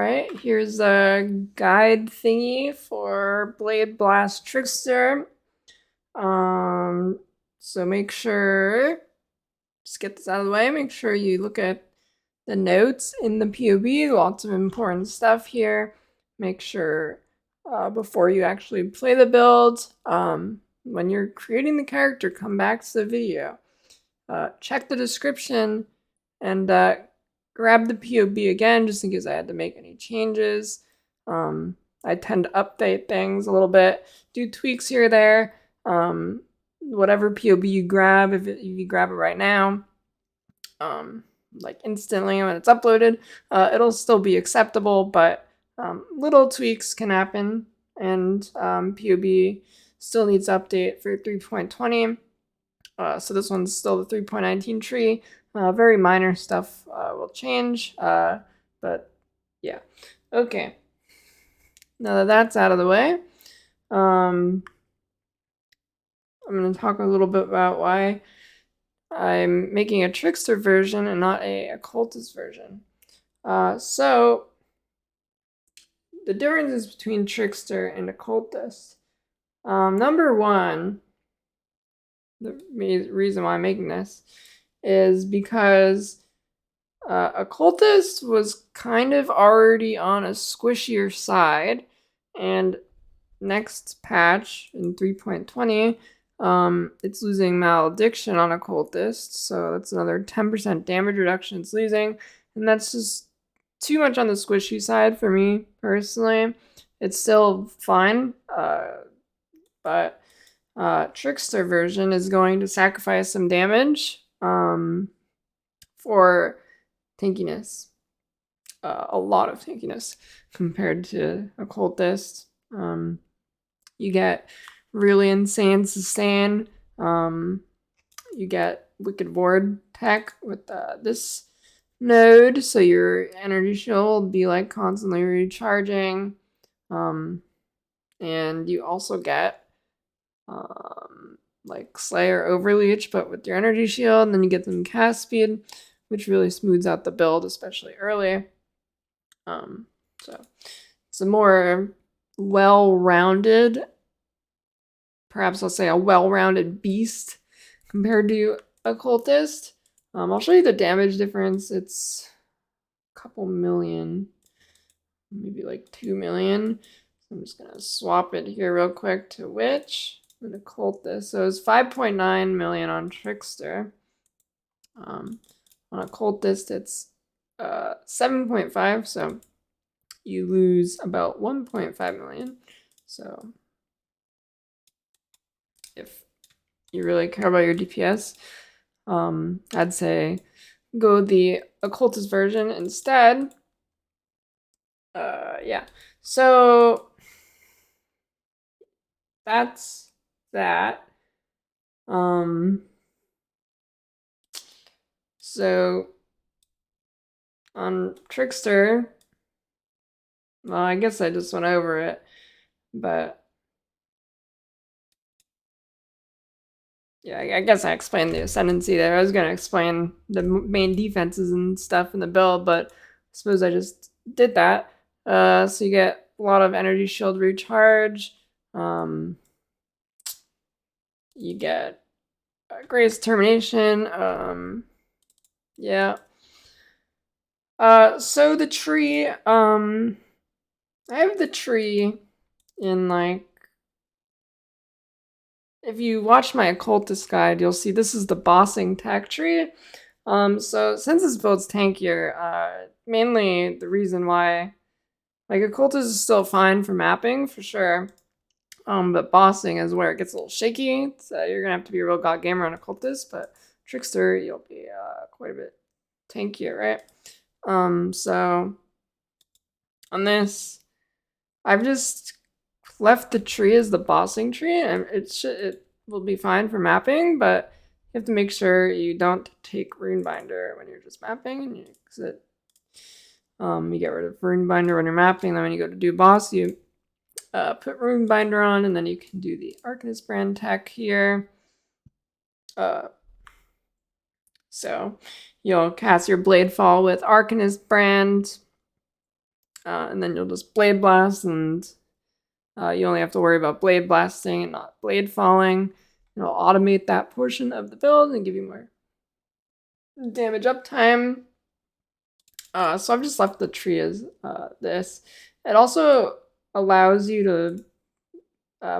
Alright, here's a guide thingy for Blade Blast Trickster. So make sure, just get this out of the way, make sure you look at the notes in the POB, lots of important stuff here. Make sure before you actually play the build, when you're creating the character, come back to the video. Check the description and grab the POB again, just in case I had to make any changes. I tend to update things a little bit, do tweaks here or there. Whatever POB you grab, if you grab it right now, like instantly when it's uploaded, it'll still be acceptable, but little tweaks can happen, and POB still needs to update for 3.20. So this one's still the 3.19 tree. Very minor stuff will change, but yeah. Okay. Now that that's out of the way, I'm going to talk a little bit about why I'm making a Trickster version and not a Occultist version. So the differences between Trickster and Occultist. Number one, the reason why I'm making this is because Occultist was kind of already on a squishier side, and next patch in 3.20, it's losing malediction on Occultist, so that's another 10% damage reduction it's losing, and that's just too much on the squishy side for me personally. It's still fine, but Trickster version is going to sacrifice some damage for tankiness. A lot of tankiness compared to Occultist. You get really insane sustain. You get Wicked Ward tech with this node, so your energy shield will be like constantly recharging. And you also get like Slayer Overleach, but with your energy shield, and then you get some cast speed, which really smooths out the build, especially early. So it's a more well-rounded, perhaps I'll say a well-rounded beast compared to Occultist. I'll show you the damage difference. It's a couple million, maybe like 2 million. So I'm just gonna swap it here real quick to Witch and Occultist. So it's 5.9 million on Trickster. On Occultist, it's 7.5, so you lose about 1.5 million. So if you really care about your DPS, I'd say go the Occultist version instead. Yeah, so that's that. So on Trickster, well, I guess I just went over it, but yeah, I guess I explained the ascendancy there. I was going to explain the main defenses and stuff in the build, but I suppose I just did that. So you get a lot of energy shield recharge. You get greatest determination. Yeah. So the tree, I have the tree in like, if you watch my Occultist guide, you'll see this is the bossing tech tree. So since this build's tankier, mainly the reason why, like, Occultist is still fine for mapping for sure. But bossing is where it gets a little shaky. So you're gonna have to be a real god gamer on Occultist, but Trickster, you'll be quite a bit tankier, right? So on this, I've just left the tree as the bossing tree, and it will be fine for mapping, but you have to make sure you don't take Runebinder when you're just mapping, and you exit. You get rid of Runebinder when you're mapping, then when you go to do boss, you put Runebinder on, and then you can do the Arcanist brand tech here. So you'll cast your Blade Fall with Arcanist brand. And then you'll just blade blast, and you only have to worry about blade blasting and not blade falling. It'll automate that portion of the build and give you more damage uptime. So I've just left the tree as this. It also allows you to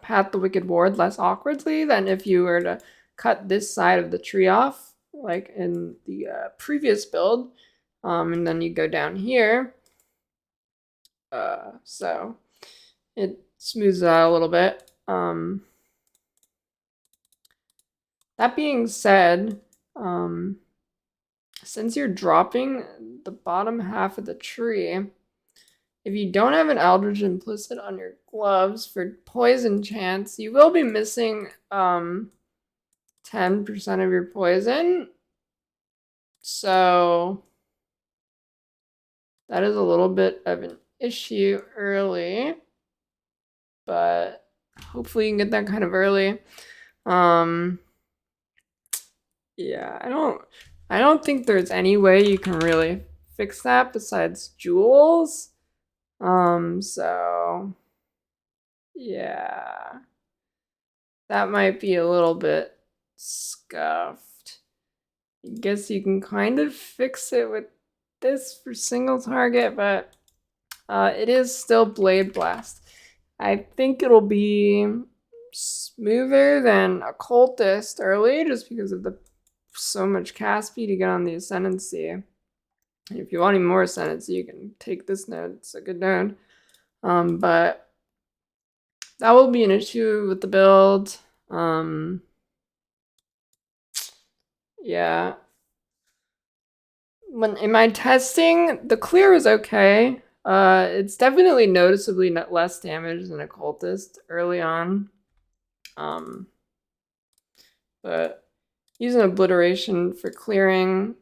pat the Wicked Ward less awkwardly than if you were to cut this side of the tree off, like in the previous build. And then you go down here. So it smooths it out a little bit. That being said, since you're dropping the bottom half of the tree, if you don't have an Eldritch implicit on your gloves for poison chance, you will be missing 10% of your poison. So that is a little bit of an issue early, but hopefully you can get that kind of early. Yeah, I don't think there's any way you can really fix that besides jewels. So yeah, that might be a little bit scuffed. I guess you can kind of fix it with this for single target, but it is still Blade Blast. I think it'll be smoother than Occultist early, just because of the so much cast speed to get on the ascendancy. And if you want any more ascendancy, you can take this node. It's a good node. But that will be an issue with the build. Yeah. When in my testing, the clear is okay. It's definitely noticeably less damage than Occultist early on. But using obliteration for clearing,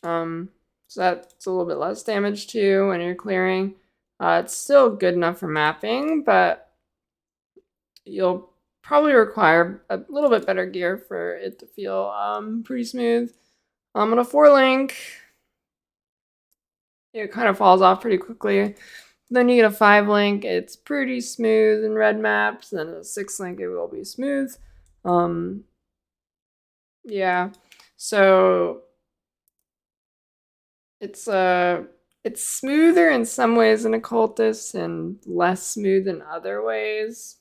so that's a little bit less damage too when you're clearing. It's still good enough for mapping, but you'll probably require a little bit better gear for it to feel pretty smooth. On a 4-link, it kind of falls off pretty quickly. Then you get a 5-link, it's pretty smooth in red maps. Then a 6-link, it will be smooth. Yeah, so it's smoother in some ways than Occultist and less smooth in other ways.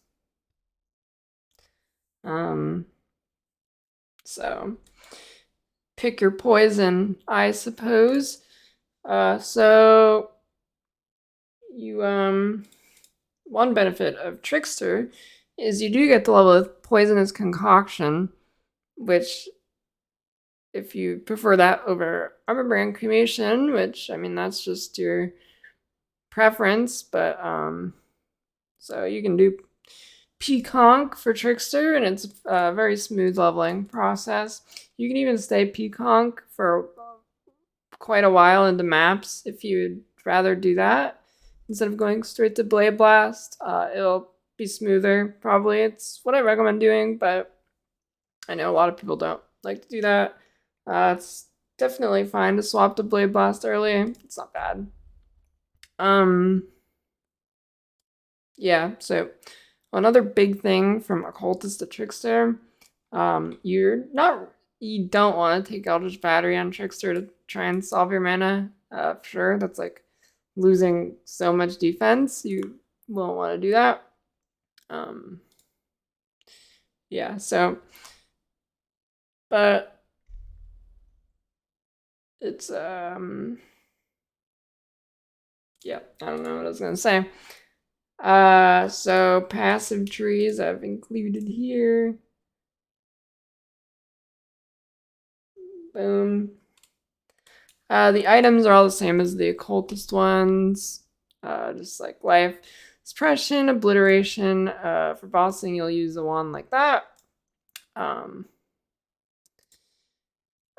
So pick your poison, I suppose. So you one benefit of Trickster is you do get the level of Poisonous Concoction, which if you prefer that over Armor Brand Cremation, which I mean that's just your preference, but so you can do Peaconk for Trickster, and it's a very smooth leveling process. You can even stay Peaconk for quite a while into maps if you'd rather do that instead of going straight to Blade Blast. It'll be smoother, probably. It's what I recommend doing, but I know a lot of people don't like to do that. It's definitely fine to swap to Blade Blast early. It's not bad. Yeah, so another big thing from Occultist to Trickster, you don't want to take Eldritch Battery on Trickster to try and solve your mana. For sure, that's like losing so much defense. You won't want to do that. Yeah, so, but it's yeah, I don't know what I was gonna say. So passive trees I've included here. Boom. The items are all the same as the Occultist ones. Just like life suppression, obliteration. For bossing, you'll use a wand like that.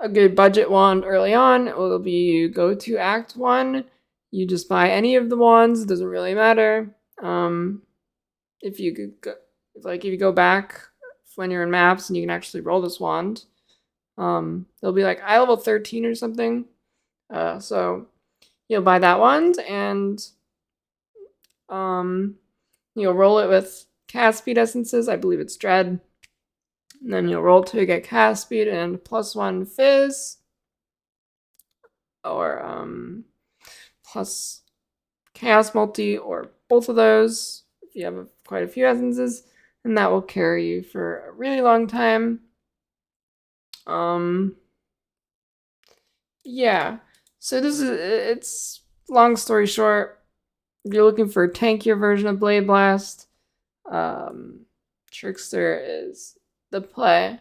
A good budget wand early on will be you go to Act 1. You just buy any of the wands. It doesn't really matter. If you go back when you're in maps and you can actually roll this wand, they'll be like eye level 13 or something. So you'll buy that wand, and You'll roll it with cast speed essences. I believe it's Dread. And then you'll roll to get cast speed and +1 fizz. Or plus chaos multi, or both of those if you have quite a few essences, and that will carry you for a really long time. Yeah, so it's long story short, if you're looking for a tankier version of Blade Blast, Trickster is the play.